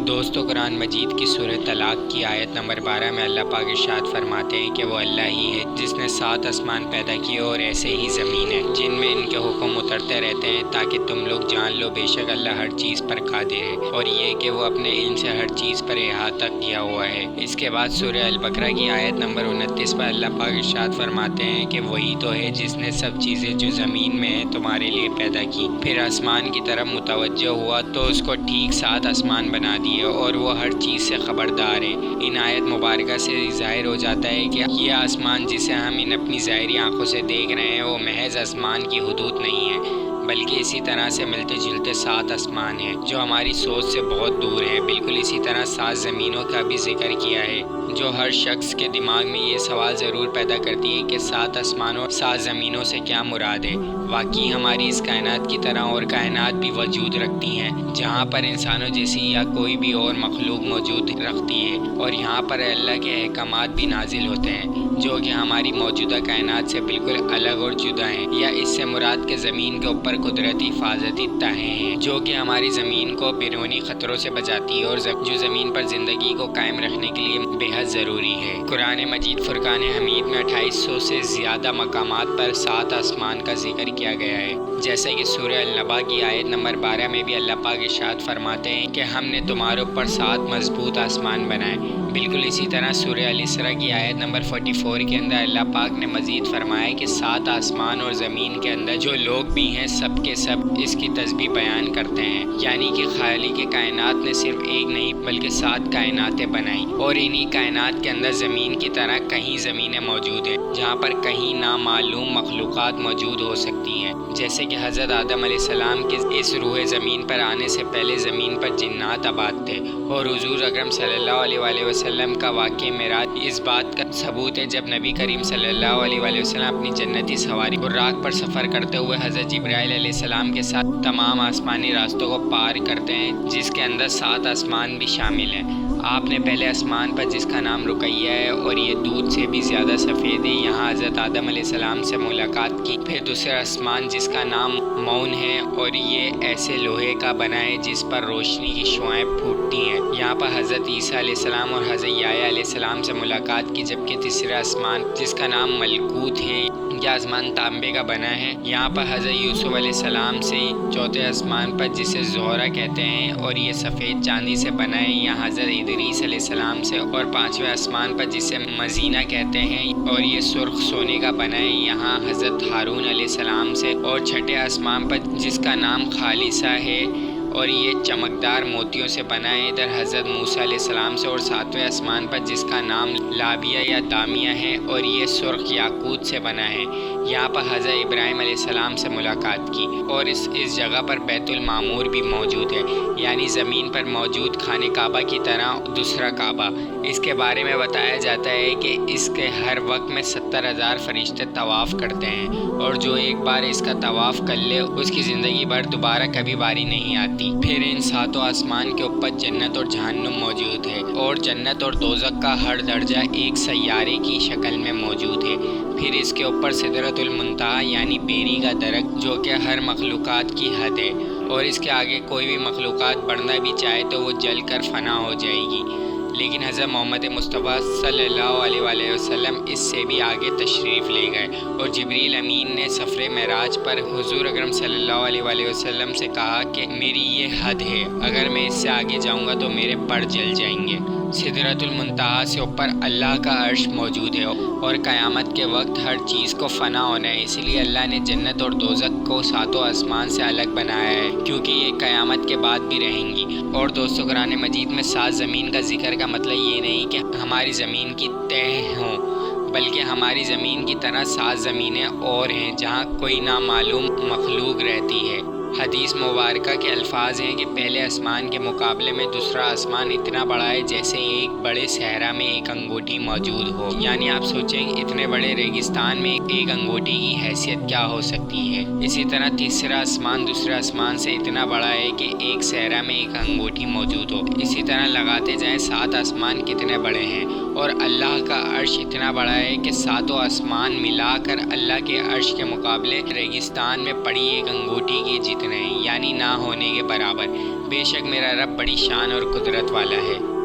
دوستو قرآن مجید کی سورہ طلاق کی آیت نمبر 12 میں اللہ پاک ارشاد فرماتے ہیں کہ وہ اللہ ہی ہے جس نے 7 آسمان پیدا کیے اور ایسے ہی زمین ہے جن میں ان کے حکم اترتے رہتے ہیں تاکہ تم لوگ جان لو بے شک اللہ ہر چیز پر قادر ہے اور یہ کہ وہ اپنے علم سے ہر چیز پر احاطہ کیا ہوا ہے۔ اس کے بعد سورہ البقرہ کی آیت نمبر 29 پر اللہ پاک ارشاد فرماتے ہیں کہ وہی تو ہے جس نے سب چیزیں جو زمین میں ہیں تمہارے لیے پیدا کی، پھر آسمان کی طرف متوجہ ہوا تو اس کو ٹھیک 7 آسمان بنا دیے اور وہ ہر چیز سے خبردار ہے۔ ان آیت مبارکہ سے ظاہر ہو جاتا ہے کہ یہ آسمان جسے ہم ان اپنی ظاہری آنکھوں سے دیکھ رہے ہیں وہ محض آسمان کی حدود نہیں ہے، بلکہ اسی طرح سے ملتے جلتے 7 آسمان ہیں جو ہماری سوچ سے بہت دور ہیں۔ بالکل اسی طرح 7 زمینوں کا بھی ذکر کیا ہے، جو ہر شخص کے دماغ میں یہ سوال ضرور پیدا کرتی ہے کہ 7 آسمانوں اور 7 زمینوں سے کیا مراد ہے۔ واقعی ہماری اس کائنات کی طرح اور کائنات بھی وجود رکھتی ہیں جہاں پر انسانوں جیسی یا کوئی بھی اور مخلوق موجود رکھتی ہے، اور یہاں پر اللہ کے احکامات بھی نازل ہوتے ہیں جو کہ ہماری موجودہ کائنات سے بالکل الگ اور جدا ہیں، یا اس سے مراد کے زمین کے اوپر قدرتی حفاظتی تہیں ہیں جو کہ ہماری زمین کو بیرونی خطروں سے بچاتی ہے اور جو زمین پر زندگی کو قائم رکھنے کے لیے بے حد ضروری ہے۔ قرآن مجید فرقان حمید میں 2800 سے زیادہ مقامات پر 7 آسمان کا ذکر کیا گیا ہے، جیسے کہ سورہ النبا کی آیت نمبر 12 میں بھی اللہ پاک ارشاد فرماتے ہیں کہ ہم نے تمہارے اوپر 7 مضبوط آسمان بنائے۔ بالکل اسی طرح سورہ الاسراء کی آیت نمبر 44 کے اندر اللہ پاک نے مزید فرمایا کہ 7 آسمان اور زمین کے اندر جو لوگ بھی ہیں سب کے سب اس کی تسبیح بیان کرتے ہیں، یعنی کہ خالق کائنات نے صرف ایک نہیں بلکہ 7 کائناتیں بنائیں، اور انہی کائنات کے اندر زمین کی طرح کہیں زمینیں موجود ہیں جہاں پر کہیں نامعلوم مخلوقات موجود ہو سکتی ہیں، جیسے کہ حضرت آدم علیہ السلام کے اس روح زمین پر آنے سے پہلے زمین پر جنات آباد تھے، اور حضور اکرم صلی اللہ علیہ وآلہ وسلم کا واقعہ معراج اس بات کا ثبوت ہے جب نبی کریم صلی اللہ علیہ وآلہ وسلم اپنی جنتی سواری براق پر سفر کرتے ہوئے حضرت جبرائیل علیہ السلام کے ساتھ تمام آسمانی راستوں کو پار کرتے ہیں جس کے اندر 7 آسمان بھی شامل ہیں۔ آپ نے پہلے آسمان پر جس کا نام رقیہ ہے اور یہ دودھ سے بھی زیادہ سفید ہے، یہاں حضرت آدم علیہ السلام سے ملاقات کی۔ پھر دوسرا آسمان جس کا نام مون ہے اور یہ ایسے لوہے کا بنا ہے جس پر روشنی کی شعائیں پھوٹتی ہیں، یہاں پر حضرت عیسیٰ علیہ السلام اور حضرت یحییٰ علیہ السلام سے ملاقات کی۔ جبکہ تیسرا آسمان جس کا نام ملکوت ہے، یہ آسمان تانبے کا بنا ہے، یہاں پر حضرت یوسف علیہ السلام سے۔ چوتھے آسمان پر جسے زہرہ کہتے ہیں اور یہ سفید چاندی سے بنا ہے، یہاں حضرت ادریس علیہ السلام سے۔ اور 5ویں آسمان پر جسے مزینہ کہتے ہیں اور یہ سرخ سونے کا بنا ہے، یہاں حضرت ہارون علیہ السلام سے۔ اور 6ٹھے آسمان پر جس کا نام خالصہ ہے اور یہ چمکدار موتیوں سے بنا ہے، ادھر حضرت موسیٰ علیہ السلام سے۔ اور 7ویں آسمان پر جس کا نام لابیہ یا دامیہ ہے اور یہ سرخ یاقوت سے بنا ہے، یہاں پر حضرت ابراہیم علیہ السلام سے ملاقات کی۔ اور اس جگہ پر بیت المعمور بھی موجود ہے، یعنی زمین پر موجود خانہ کعبہ کی طرح دوسرا کعبہ۔ اس کے بارے میں بتایا جاتا ہے کہ اس کے ہر وقت میں 70,000 فرشتے طواف کرتے ہیں، اور جو ایک بار اس کا طواف کر لے اس کی زندگی بھر دوبارہ کبھی باری نہیں آتی۔ پھر ان 7 آسمان کے اوپر جنت اور جہنم موجود ہے، اور جنت اور دوزخ کا ہر درجہ ایک سیارے کی شکل میں موجود ہے۔ پھر اس کے اوپر سدرۃ المنتہی یعنی بیری کا درخت جو کہ ہر مخلوقات کی حد ہے، اور اس کے آگے کوئی بھی مخلوقات بڑھنا بھی چاہے تو وہ جل کر فنا ہو جائے گی، لیکن حضرت محمد مصطفیٰ صلی اللہ علیہ وآلہ وسلم اس سے بھی آگے تشریف لے گئے، اور جبریل امین نے سفر معراج پر حضور اکرم صلی اللہ علیہ وآلہ وسلم سے کہا کہ میری یہ حد ہے، اگر میں اس سے آگے جاؤں گا تو میرے پر جل جائیں گے۔ سدرۃ المنتہی سے اوپر اللہ کا عرش موجود ہے، اور قیامت کے وقت ہر چیز کو فنا ہونا ہے، اس لیے اللہ نے جنت اور دوزخ کو 7 آسمان سے الگ بنایا ہے کیونکہ یہ قیامت کے بعد بھی رہیں گی۔ اور دوستو قرآن مجید میں 7 زمین کا ذکر کا مطلب یہ نہیں کہ ہماری زمین کی تہ ہوں، بلکہ ہماری زمین کی طرح 7 زمینیں اور ہیں جہاں کوئی نامعلوم مخلوق رہتی ہے۔ حدیث مبارکہ کے الفاظ ہیں کہ پہلے آسمان کے مقابلے میں دوسرا آسمان اتنا بڑا ہے جیسے ایک بڑے صحرا میں ایک انگوٹھی موجود ہو، یعنی آپ سوچیں اتنے بڑے ریگستان میں ایک انگوٹھی کی حیثیت کیا ہو سکتی ہے۔ اسی طرح تیسرا آسمان دوسرے آسمان سے اتنا بڑا ہے کہ ایک صحرا میں ایک انگوٹھی موجود ہو۔ اسی طرح لگاتے جائیں 7 آسمان کتنے بڑے ہیں، اور اللہ کا عرش اتنا بڑا ہے کہ 7 آسمان ملا کر اللہ کے عرش کے مقابلے ریگستان میں پڑی ایک انگوٹھی کی جتنے رہے ہیں، یعنی نہ ہونے کے برابر۔ بے شک میرا رب بڑی شان اور قدرت والا ہے۔